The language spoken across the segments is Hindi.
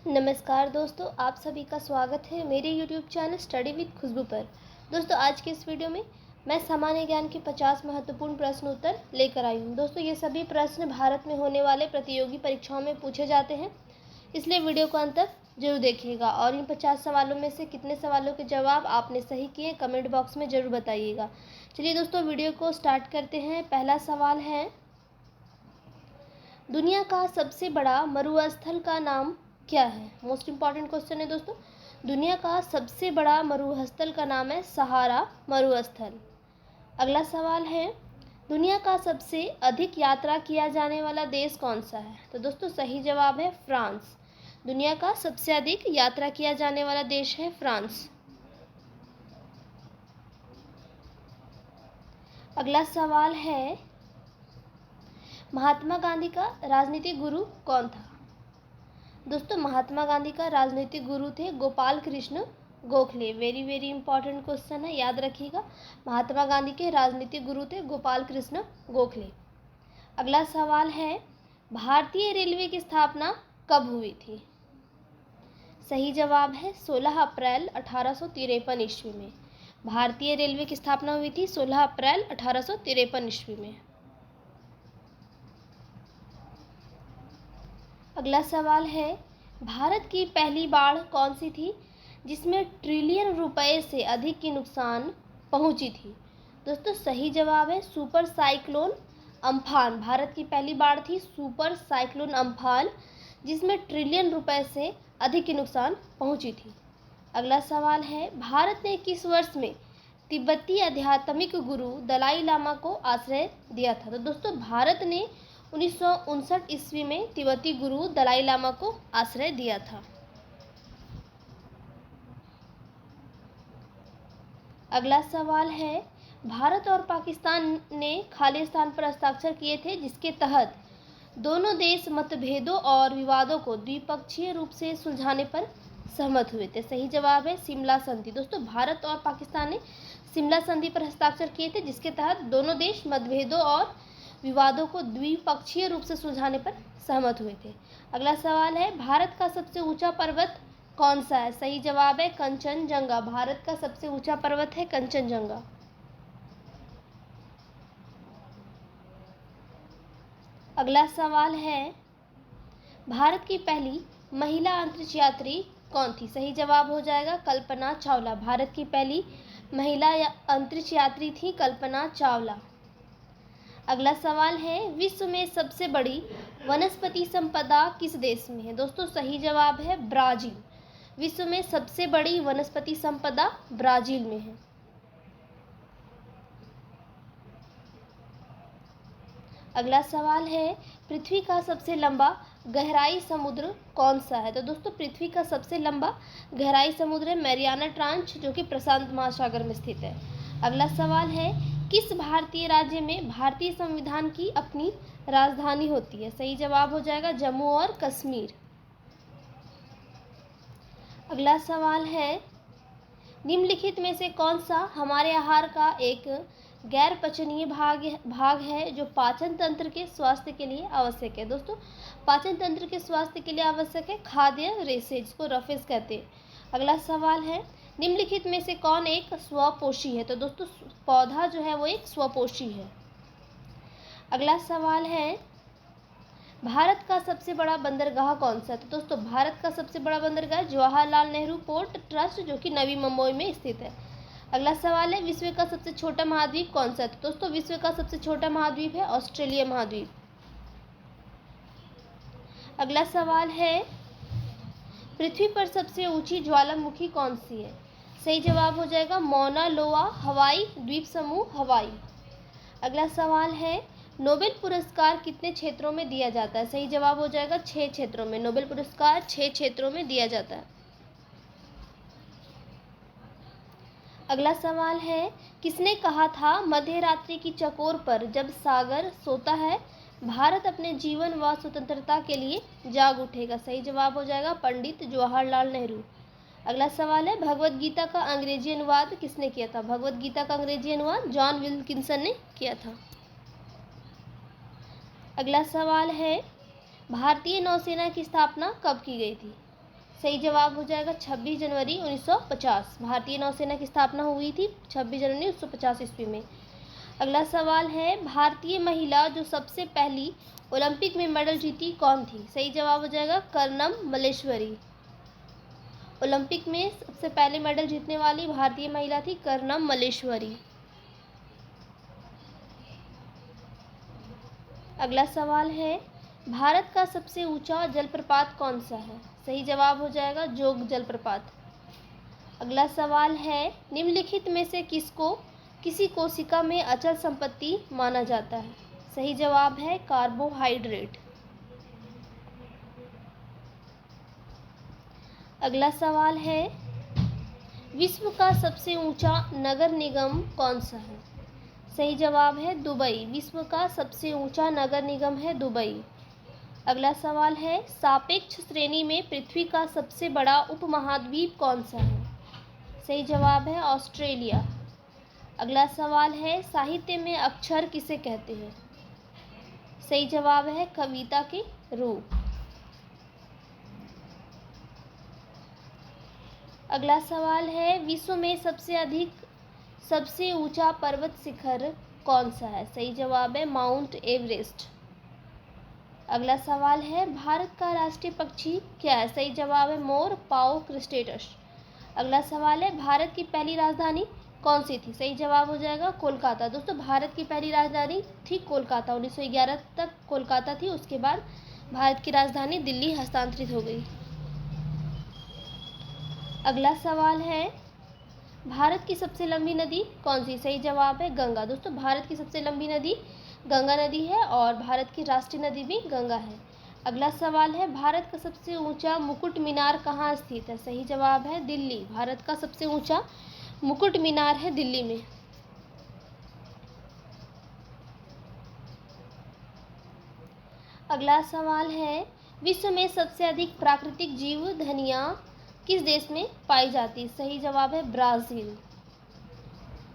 नमस्कार दोस्तों, आप सभी का स्वागत है मेरे YouTube चैनल स्टडी विद खुशबू पर। दोस्तों, आज के इस वीडियो में मैं सामान्य ज्ञान के 50 महत्वपूर्ण प्रश्न उत्तर लेकर आई हूँ। दोस्तों, ये सभी प्रश्न भारत में होने वाले प्रतियोगी परीक्षाओं में पूछे जाते हैं, इसलिए वीडियो को अंत तक जरूर देखिएगा। और इन 50 सवालों में से कितने सवालों के जवाब आपने सही किए कमेंट बॉक्स में ज़रूर बताइएगा। चलिए दोस्तों, वीडियो को स्टार्ट करते हैं। पहला सवाल है, दुनिया का सबसे बड़ा मरुस्थल का नाम क्या है? मोस्ट इम्पॉर्टेंट क्वेश्चन है दोस्तों। दुनिया का सबसे बड़ा मरुस्थल का नाम है सहारा मरुस्थल। अगला सवाल है, दुनिया का सबसे अधिक यात्रा किया जाने वाला देश कौन सा है? तो दोस्तों, सही जवाब है फ्रांस। दुनिया का सबसे अधिक यात्रा किया जाने वाला देश है फ्रांस। अगला सवाल है, महात्मा गांधी का राजनीतिक गुरु कौन था? दोस्तों, महात्मा गांधी का राजनीतिक गुरु थे Gopal Krishna Gokhale. Very very important question है, याद रखिएगा। महात्मा गांधी के राजनीतिक गुरु थे गोपाल कृष्ण गोखले। अगला सवाल है, भारतीय रेलवे की स्थापना कब हुई थी? सही जवाब है 16 अप्रैल 1853 ईस्वी में। भारतीय रेलवे की स्थापना हुई थी 16 अप्रैल 1853 ईस्वी में। अगला सवाल है, भारत की पहली बाढ़ कौन सी थी जिसमें ट्रिलियन रुपए से अधिक की नुकसान पहुंची थी? दोस्तों, सही जवाब है सुपर साइक्लोन अम्फान। भारत की पहली बाढ़ थी सुपर साइक्लोन अम्फान, जिसमें ट्रिलियन रुपए से अधिक की नुकसान पहुंची थी। अगला सवाल है, भारत ने किस वर्ष में तिब्बती आध्यात्मिक गुरु दलाई लामा को आश्रय दिया था? तो दोस्तों, भारत ने 1959 ईस्वी में तिब्बती गुरु दलाई लामा को आश्रय दिया था। अगला सवाल है, भारत और पाकिस्तान ने खालिस्तान पर हस्ताक्षर किए थे जिसके तहत दोनों देश मतभेदों और विवादों को द्विपक्षीय रूप से सुलझाने पर सहमत हुए थे। सही जवाब है शिमला संधि। दोस्तों, भारत और पाकिस्तान ने शिमला संधि पर हस्ताक्षर किए थे जिसके तहत दोनों देश मतभेदों और विवादों को द्विपक्षीय रूप से सुलझाने पर सहमत हुए थे। अगला सवाल है, भारत का सबसे ऊंचा पर्वत कौन सा है? सही जवाब है कंचनजंगा। भारत का सबसे ऊंचा पर्वत है कंचनजंगा। अगला सवाल है, भारत की पहली महिला अंतरिक्ष यात्री कौन थी? सही जवाब हो जाएगा कल्पना चावला। भारत की पहली महिला अंतरिक्ष यात्री थी कल्पना चावला। अगला सवाल है, विश्व में सबसे बड़ी वनस्पति संपदा किस देश में है? दोस्तों, सही जवाब है ब्राजील। विश्व में सबसे बड़ी वनस्पति संपदा ब्राजील में है। अगला सवाल है, पृथ्वी का सबसे लंबा गहराई समुद्र कौन सा है? तो दोस्तों, पृथ्वी का सबसे लंबा गहराई समुद्र है मैरियाना ट्रांच, जो कि प्रशांत महासागर में स्थित है। अगला सवाल है, किस भारतीय राज्य में भारतीय संविधान की अपनी राजधानी होती है? सही जवाब हो जाएगा जम्मू और कश्मीर। अगला सवाल है, निम्नलिखित में से कौन सा हमारे आहार का एक गैर पचनीय भाग है जो पाचन तंत्र के स्वास्थ्य के लिए आवश्यक है? दोस्तों, पाचन तंत्र के स्वास्थ्य के लिए आवश्यक है खाद्य रेशे, जिसको रफेज कहते हैं। अगला सवाल है, निम्नलिखित में से कौन एक स्वपोषी है? तो दोस्तों, पौधा जो है वो एक स्वपोषी है। अगला सवाल है, भारत का सबसे बड़ा बंदरगाह कौन सा है? तो दोस्तों, भारत का सबसे बड़ा बंदरगाह जवाहरलाल नेहरू पोर्ट ट्रस्ट, जो कि नवी मुंबई में स्थित है। अगला सवाल है, विश्व का सबसे छोटा महाद्वीप कौन सा है? तो दोस्तों, विश्व का सबसे छोटा महाद्वीप है ऑस्ट्रेलिया महाद्वीप। अगला सवाल है, पृथ्वी पर सबसे ऊंची ज्वालामुखी कौन सी है? सही जवाब हो जाएगा मौना लोआ हवाई द्वीप समूह हवाई। अगला सवाल है, नोबेल पुरस्कार कितने क्षेत्रों में दिया जाता है? सही जवाब हो जाएगा 6 क्षेत्रों में। नोबेल पुरस्कार 6 क्षेत्रों में दिया जाता है। अगला सवाल है, किसने कहा था मध्य रात्रि की चकोर पर जब सागर सोता है भारत अपने जीवन व स्वतंत्रता के लिए जाग उठेगा? सही जवाब हो जाएगा पंडित जवाहरलाल नेहरू। अगला सवाल है, भगवत गीता का अंग्रेजी अनुवाद किसने किया था? भगवत गीता का अंग्रेजी अनुवाद जॉन विल्किंसन ने किया था। अगला सवाल है, भारतीय नौसेना की स्थापना कब की गई थी? सही जवाब हो जाएगा 26 जनवरी 1950। भारतीय नौसेना की स्थापना हुई थी 26 जनवरी 1950 ईस्वी में। अगला सवाल है, भारतीय महिला जो सबसे पहली ओलंपिक में मेडल जीती कौन थी? सही जवाब हो जाएगा कर्नम मल्लेश्वरी। ओलंपिक में सबसे पहले मेडल जीतने वाली भारतीय महिला थी कर्नम मल्लेश्वरी। अगला सवाल है, भारत का सबसे ऊंचा जलप्रपात कौन सा है? सही जवाब हो जाएगा जोग जलप्रपात। अगला सवाल है, निम्नलिखित में से किसी कोशिका में अचल संपत्ति माना जाता है? सही जवाब है कार्बोहाइड्रेट। अगला सवाल है, विश्व का सबसे ऊंचा नगर निगम कौन सा है? सही जवाब है दुबई। विश्व का सबसे ऊंचा नगर निगम है दुबई। अगला सवाल है, सापेक्ष श्रेणी में पृथ्वी का सबसे बड़ा उपमहाद्वीप कौन सा है? सही जवाब है ऑस्ट्रेलिया। अगला सवाल है, साहित्य में अक्षर किसे कहते हैं? सही जवाब है कविता के रूप। अगला सवाल है, विश्व में सबसे ऊंचा पर्वत शिखर कौन सा है? सही जवाब है माउंट एवरेस्ट। अगला सवाल है, भारत का राष्ट्रीय पक्षी क्या है? सही जवाब है मोर, पाओ क्रिस्टेटस। अगला सवाल है, भारत की पहली राजधानी कौन सी थी? सही जवाब हो जाएगा कोलकाता। दोस्तों, भारत की पहली राजधानी थी कोलकाता। 1911 तक कोलकाता थी, उसके बाद भारत की राजधानी दिल्ली हस्तांतरित हो गई। अगला सवाल है, भारत की सबसे लंबी नदी कौन सी? सही जवाब है गंगा। दोस्तों, भारत की सबसे लंबी नदी गंगा नदी है और भारत की राष्ट्रीय नदी भी गंगा है। अगला सवाल है, भारत का सबसे ऊंचा मुकुट मीनार कहाँ स्थित है? सही जवाब है दिल्ली। भारत का सबसे ऊंचा मुकुट मीनार है दिल्ली में। अगला सवाल है, विश्व में सबसे अधिक प्राकृतिक जीव धनिया किस देश में पाई जाती है? सही जवाब है ब्राज़ील।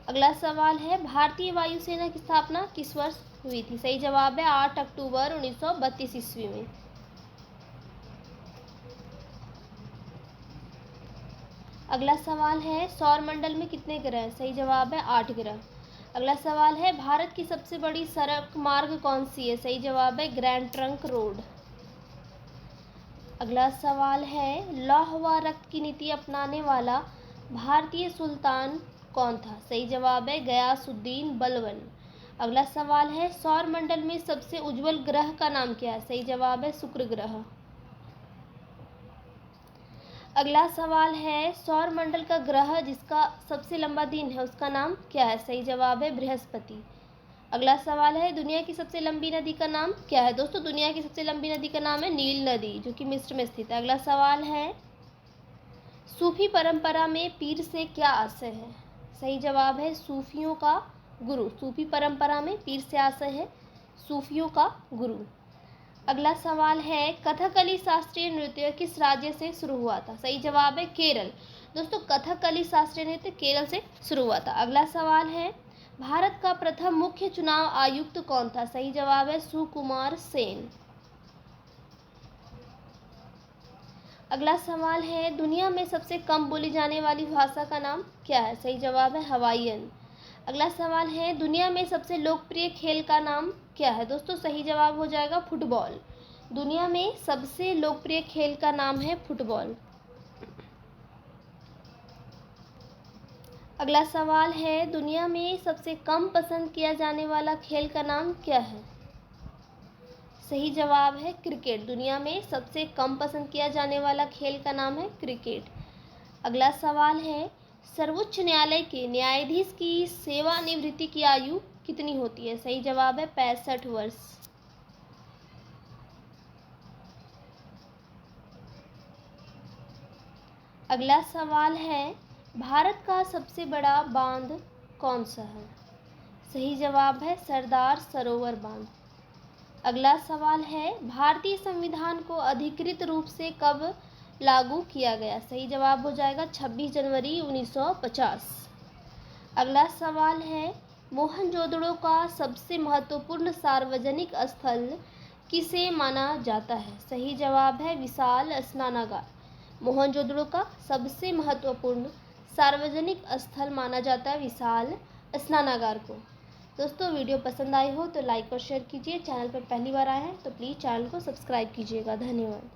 अगला सवाल है, भारतीय वायुसेना की स्थापना किस वर्ष हुई थी? सही जवाब है 8 अक्टूबर 1932 ईस्वी में। अगला सवाल है, सौर मंडल में कितने ग्रह हैं? सही जवाब है 8 ग्रह। अगला सवाल है, भारत की सबसे बड़ी सड़क मार्ग कौन सी है? सही जवाब है ग्रैंड ट्रंक रोड। अगला सवाल है, लौह व रक्त की नीति अपनाने वाला भारतीय सुल्तान कौन था? सही जवाब है गयासुद्दीन बलबन। अगला सवाल है, सौर मंडल में सबसे उज्जवल ग्रह का नाम क्या है? सही जवाब है शुक्र ग्रह। अगला सवाल है, सौर मंडल का ग्रह जिसका सबसे लंबा दिन है उसका नाम क्या है? सही जवाब है बृहस्पति। अगला सवाल है, दुनिया की सबसे लंबी नदी का नाम क्या है? दोस्तों, दुनिया की सबसे लंबी नदी का नाम है नील नदी, जो कि मिस्र में स्थित है। अगला सवाल है, सूफी परंपरा में पीर से क्या आशय है? सही जवाब है सूफियों का गुरु। सूफी परंपरा में पीर से आशय है सूफियों का गुरु। अगला सवाल है, कथकली शास्त्रीय नृत्य किस राज्य से शुरू हुआ था? सही जवाब है केरल। दोस्तों, कथकली शास्त्रीय नृत्य केरल से शुरू हुआ था। अगला सवाल है, भारत का प्रथम मुख्य चुनाव आयुक्त कौन था? सही जवाब है सुकुमार सेन। अगला सवाल है, दुनिया में सबसे कम बोली जाने वाली भाषा का नाम क्या है? सही जवाब है हवाईयन। अगला सवाल है, दुनिया में सबसे लोकप्रिय खेल का नाम क्या है? दोस्तों, सही जवाब हो जाएगा फुटबॉल। दुनिया में सबसे लोकप्रिय खेल का नाम है फुटबॉल। अगला सवाल है, दुनिया में सबसे कम पसंद किया जाने वाला खेल का नाम क्या है? सही जवाब है क्रिकेट। दुनिया में सबसे कम पसंद किया जाने वाला खेल का नाम है क्रिकेट। अगला सवाल है, सर्वोच्च न्यायालय के न्यायाधीश की सेवानिवृत्ति की आयु कितनी होती है? सही जवाब है 65 वर्ष। अगला सवाल है, भारत का सबसे बड़ा बांध कौन सा है? सही जवाब है सरदार सरोवर बांध। अगला सवाल है, भारतीय संविधान को अधिकृत रूप से कब लागू किया गया? सही जवाब हो जाएगा 26 जनवरी 1950। अगला सवाल है, मोहनजोदड़ो का सबसे महत्वपूर्ण सार्वजनिक स्थल किसे माना जाता है? सही जवाब है विशाल स्नानागार। मोहनजोदड़ो का सबसे महत्वपूर्ण सार्वजनिक स्थल माना जाता है विशाल स्नानागार को। दोस्तों वीडियो पसंद आई हो तो लाइक और शेयर कीजिए। चैनल पर पहली बार आए हैं तो प्लीज़ चैनल को सब्सक्राइब कीजिएगा। धन्यवाद।